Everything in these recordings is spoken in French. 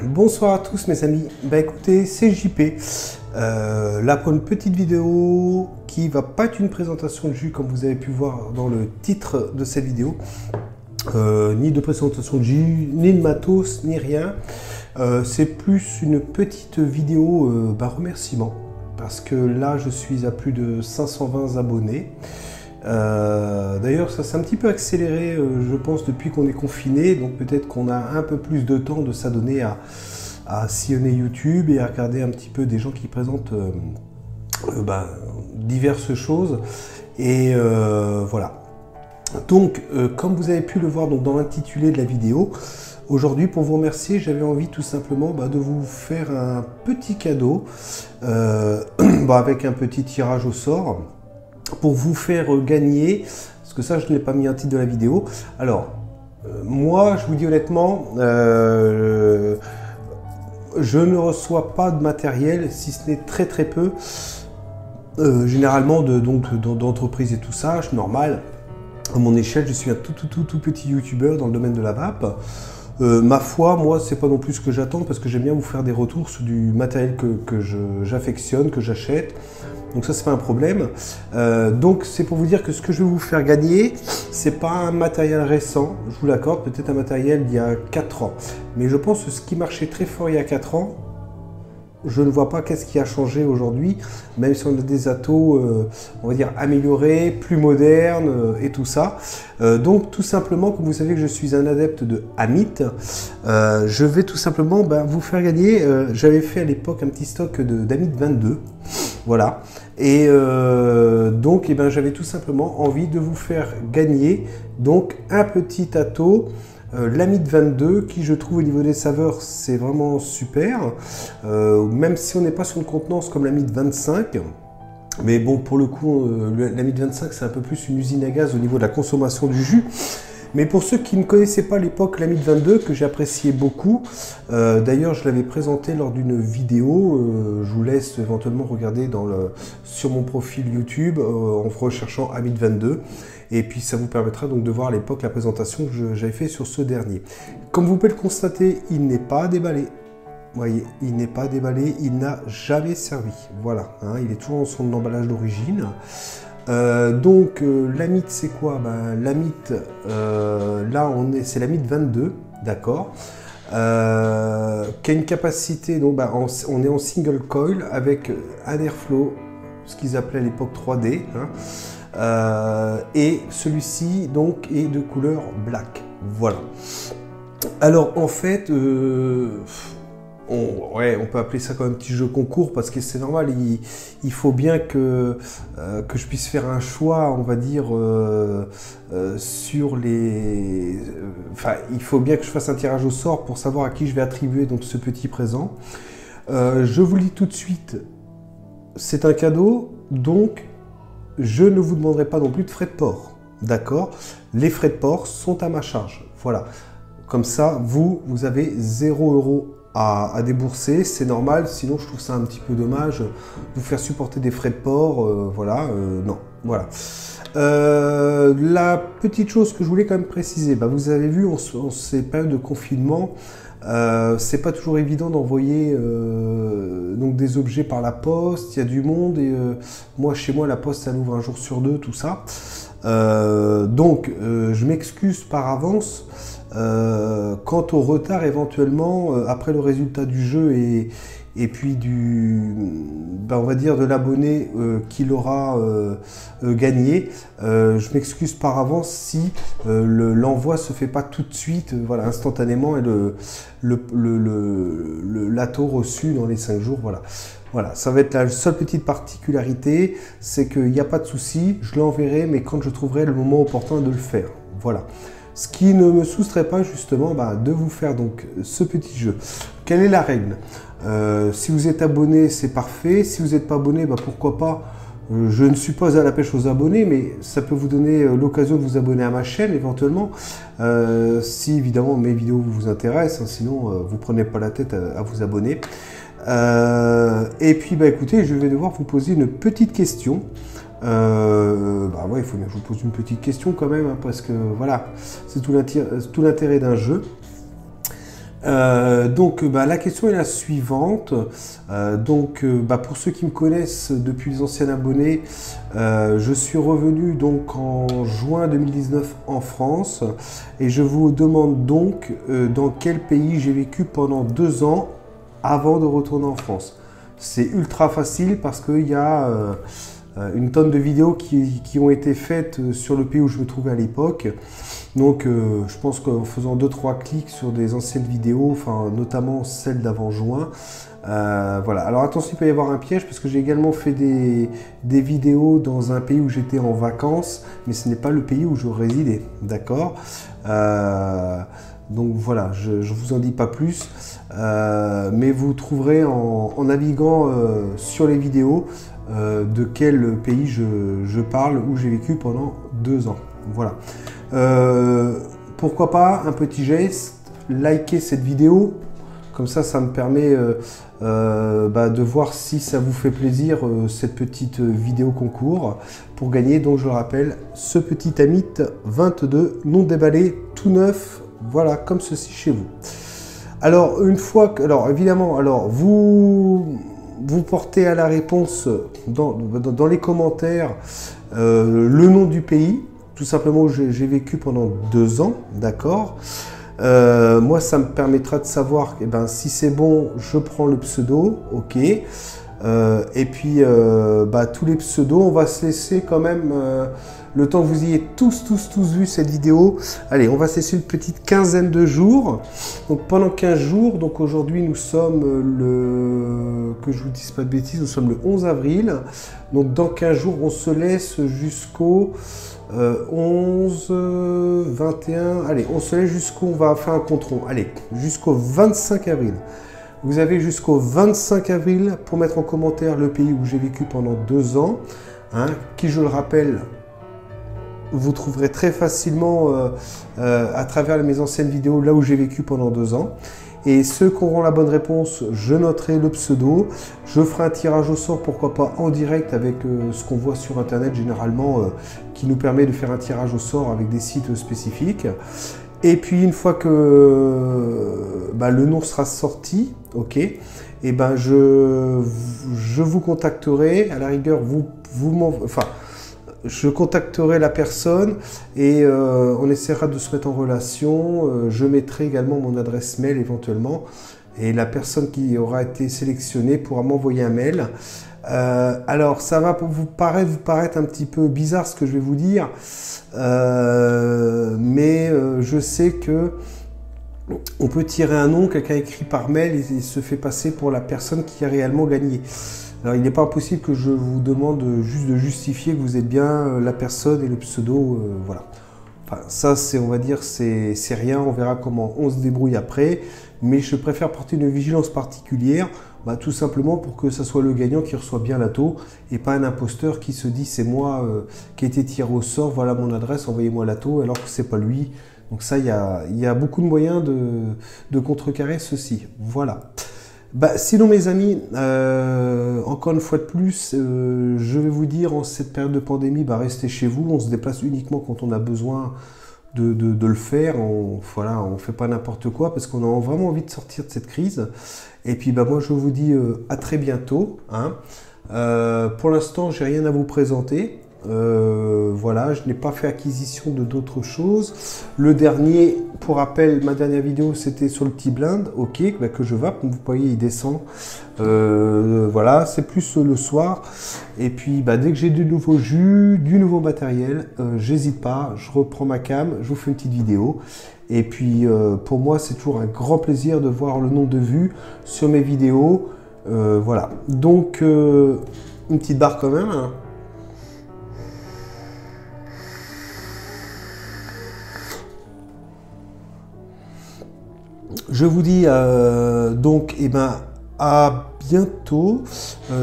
Bonsoir à tous mes amis, bah écoutez c'est JP, là pour une petite vidéo qui va pas être une présentation de jus comme vous avez pu voir dans le titre de cette vidéo, ni de présentation de jus, ni de matos, ni rien, c'est plus une petite vidéo remerciement, parce que là je suis à plus de 520 abonnés. D'ailleurs ça s'est un petit peu accéléré je pense depuis qu'on est confiné, donc peut-être qu'on a un peu plus de temps de s'adonner à sillonner YouTube et à regarder un petit peu des gens qui présentent diverses choses et voilà. Donc comme vous avez pu le voir donc, dans l'intitulé de la vidéo, aujourd'hui pour vous remercier j'avais envie tout simplement de vous faire un petit cadeau avec un petit tirage au sort pour vous faire gagner, parce que ça je ne l'ai pas mis en titre de la vidéo. Alors moi je vous dis honnêtement je ne reçois pas de matériel, si ce n'est très peu, généralement d'entreprises et tout ça, je suis normal, à mon échelle je suis un tout petit youtubeur dans le domaine de la vape. Ma foi, moi, c'est pas non plus ce que j'attends parce que j'aime bien vous faire des retours sur du matériel que j'affectionne, que j'achète. Donc ça, c'est pas un problème. Donc c'est pour vous dire que ce que je vais vous faire gagner, c'est pas un matériel récent, je vous l'accorde, peut-être un matériel d'il y a 4 ans. Mais je pense que ce qui marchait très fort il y a 4 ans, je ne vois pas qu'est-ce qui a changé aujourd'hui, même si on a des atos, on va dire, améliorés, plus modernes et tout ça. Donc tout simplement, comme vous savez que je suis un adepte de Amit, je vais tout simplement vous faire gagner, j'avais fait à l'époque un petit stock d'Amit 22, voilà. Et donc j'avais tout simplement envie de vous faire gagner donc un petit ato, l'Amit 22 qui je trouve au niveau des saveurs c'est vraiment super, même si on n'est pas sur une contenance comme l'Amit 25, mais bon pour le coup l'Amit 25 c'est un peu plus une usine à gaz au niveau de la consommation du jus. Mais pour ceux qui ne connaissaient pas à l'époque l'Amit 22 que j'ai apprécié beaucoup, d'ailleurs je l'avais présenté lors d'une vidéo, je vous laisse éventuellement regarder sur mon profil YouTube en recherchant Amit 22. Et puis ça vous permettra donc de voir à l'époque la présentation que j'avais fait sur ce dernier. Comme vous pouvez le constater, il n'est pas déballé. Vous voyez, il n'est pas déballé, il n'a jamais servi. Voilà, hein, il est toujours dans son emballage d'origine. Donc l'Amit c'est quoi? L'Amit, là c'est l'Amit 22, d'accord, qui a une capacité, donc on est en single coil avec un airflow, ce qu'ils appelaient à l'époque 3D, hein. Et celui-ci donc est de couleur black, voilà. Alors en fait on peut appeler ça comme un petit jeu concours parce que c'est normal, il faut bien que je puisse faire un choix, on va dire, sur les... il faut bien que je fasse un tirage au sort pour savoir à qui je vais attribuer donc ce petit présent. Je vous le dis tout de suite, c'est un cadeau, donc je ne vous demanderai pas non plus de frais de port, d'accord? Les frais de port sont à ma charge, voilà. Comme ça, vous avez 0 € à débourser, c'est normal, sinon je trouve ça un petit peu dommage de vous faire supporter des frais de port, voilà, non, voilà. La petite chose que je voulais quand même préciser, vous avez vu, en ces périodes de confinement, c'est pas toujours évident d'envoyer donc des objets par la poste, il y a du monde et moi chez moi la poste elle ouvre un jour sur 2, tout ça. Donc je m'excuse par avance quant au retard éventuellement après le résultat du jeu et puis on va dire de l'abonné qui l'aura gagné. Je m'excuse par avance si l'envoi se fait pas tout de suite, voilà, instantanément, et l'ato reçu dans les 5 jours, voilà. Voilà, ça va être la seule petite particularité, c'est qu'il n'y a pas de souci, je l'enverrai, mais quand je trouverai le moment opportun de le faire, voilà. Ce qui ne me soustrait pas justement de vous faire donc ce petit jeu. Quelle est la règle? Si vous êtes abonné, c'est parfait. Si vous n'êtes pas abonné, pourquoi pas. Je ne suis pas à la pêche aux abonnés, mais ça peut vous donner l'occasion de vous abonner à ma chaîne éventuellement. Si évidemment mes vidéos vous intéressent, hein, sinon vous prenez pas la tête à vous abonner. Et puis écoutez, je vais devoir vous poser une petite question. Il faut bien que je vous pose une petite question quand même, hein, parce que voilà, c'est tout l'intérêt d'un jeu. La question est la suivante. Pour ceux qui me connaissent depuis les anciens abonnés, je suis revenu donc en juin 2019 en France et je vous demande donc dans quel pays j'ai vécu pendant 2 ans avant de retourner en France. C'est ultra facile parce qu'il y a une tonne de vidéos qui ont été faites sur le pays où je me trouvais à l'époque. Donc je pense qu'en faisant 2-3 clics sur des anciennes vidéos, enfin notamment celles d'avant juin, voilà. Alors attention, il peut y avoir un piège parce que j'ai également fait des vidéos dans un pays où j'étais en vacances, mais ce n'est pas le pays où je résidais, d'accord. Donc voilà, je ne vous en dis pas plus, mais vous trouverez en naviguant sur les vidéos de quel pays je parle, où j'ai vécu pendant 2 ans. Voilà. Pourquoi pas un petit geste, liker cette vidéo, comme ça me permet de voir si ça vous fait plaisir cette petite vidéo concours pour gagner, donc je le rappelle, ce petit Amit 22 non déballé, tout neuf, voilà, comme ceci chez vous. Alors une fois que, alors évidemment, alors vous portez à la réponse dans les commentaires le nom du pays, tout simplement où j'ai vécu pendant 2 ans, d'accord. Moi, ça me permettra de savoir si c'est bon, je prends le pseudo, ok. Et puis, tous les pseudos, on va se laisser quand même, le temps que vous ayez tous vu cette vidéo, allez, on va se laisser une petite quinzaine de jours. Donc pendant 15 jours, donc aujourd'hui nous sommes que je vous dise pas de bêtises, nous sommes le 11 avril. Donc dans 15 jours, on se laisse jusqu'au 11, 21, allez, on se laisse jusqu'au, on va faire un compte rond, allez, jusqu'au 25 avril. Vous avez jusqu'au 25 avril pour mettre en commentaire le pays où j'ai vécu pendant 2 ans, hein, qui, je le rappelle, vous trouverez très facilement à travers mes anciennes vidéos là où j'ai vécu pendant 2 ans. Et ceux qui auront la bonne réponse, je noterai le pseudo. Je ferai un tirage au sort, pourquoi pas en direct avec ce qu'on voit sur internet généralement, qui nous permet de faire un tirage au sort avec des sites spécifiques. Et puis une fois que le nom sera sorti, ok, et je vous contacterai, à la rigueur je contacterai la personne et on essaiera de se mettre en relation. Je mettrai également mon adresse mail éventuellement et la personne qui aura été sélectionnée pourra m'envoyer un mail. Alors ça va vous paraître un petit peu bizarre ce que je vais vous dire, mais je sais que on peut tirer un nom, quelqu'un écrit par mail et se fait passer pour la personne qui a réellement gagné. Alors, il n'est pas impossible que je vous demande juste de justifier que vous êtes bien la personne et le pseudo, voilà. Enfin, ça, on va dire, c'est rien, on verra comment on se débrouille après. Mais je préfère porter une vigilance particulière, tout simplement pour que ça soit le gagnant qui reçoit bien l'ATO et pas un imposteur qui se dit c'est moi qui ai été tiré au sort, voilà mon adresse, envoyez-moi l'ATO, alors que c'est pas lui. Donc ça, il y a beaucoup de moyens de contrecarrer ceci. Voilà. Sinon mes amis, encore une fois de plus, je vais vous dire en cette période de pandémie, restez chez vous, on se déplace uniquement quand on a besoin de le faire, voilà, on ne fait pas n'importe quoi parce qu'on a vraiment envie de sortir de cette crise. Et puis moi je vous dis à très bientôt, hein. Pour l'instant j'ai rien à vous présenter. Voilà, je n'ai pas fait acquisition de d'autres choses. Le dernier, pour rappel, ma dernière vidéo c'était sur le petit blind, ok, que je vape, comme vous voyez il descend. Voilà, c'est plus le soir. Et puis dès que j'ai du nouveau jus, du nouveau matériel, j'hésite pas, je reprends ma cam, je vous fais une petite vidéo. Et puis pour moi c'est toujours un grand plaisir de voir le nombre de vues sur mes vidéos. Voilà, donc une petite barre quand même, hein. Je vous dis donc à bientôt.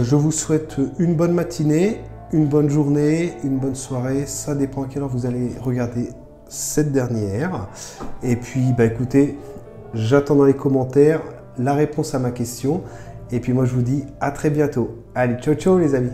Je vous souhaite une bonne matinée, une bonne journée, une bonne soirée. Ça dépend à quelle heure vous allez regarder cette dernière. Et puis écoutez, j'attends dans les commentaires la réponse à ma question. Et puis moi je vous dis à très bientôt. Allez, ciao ciao les amis.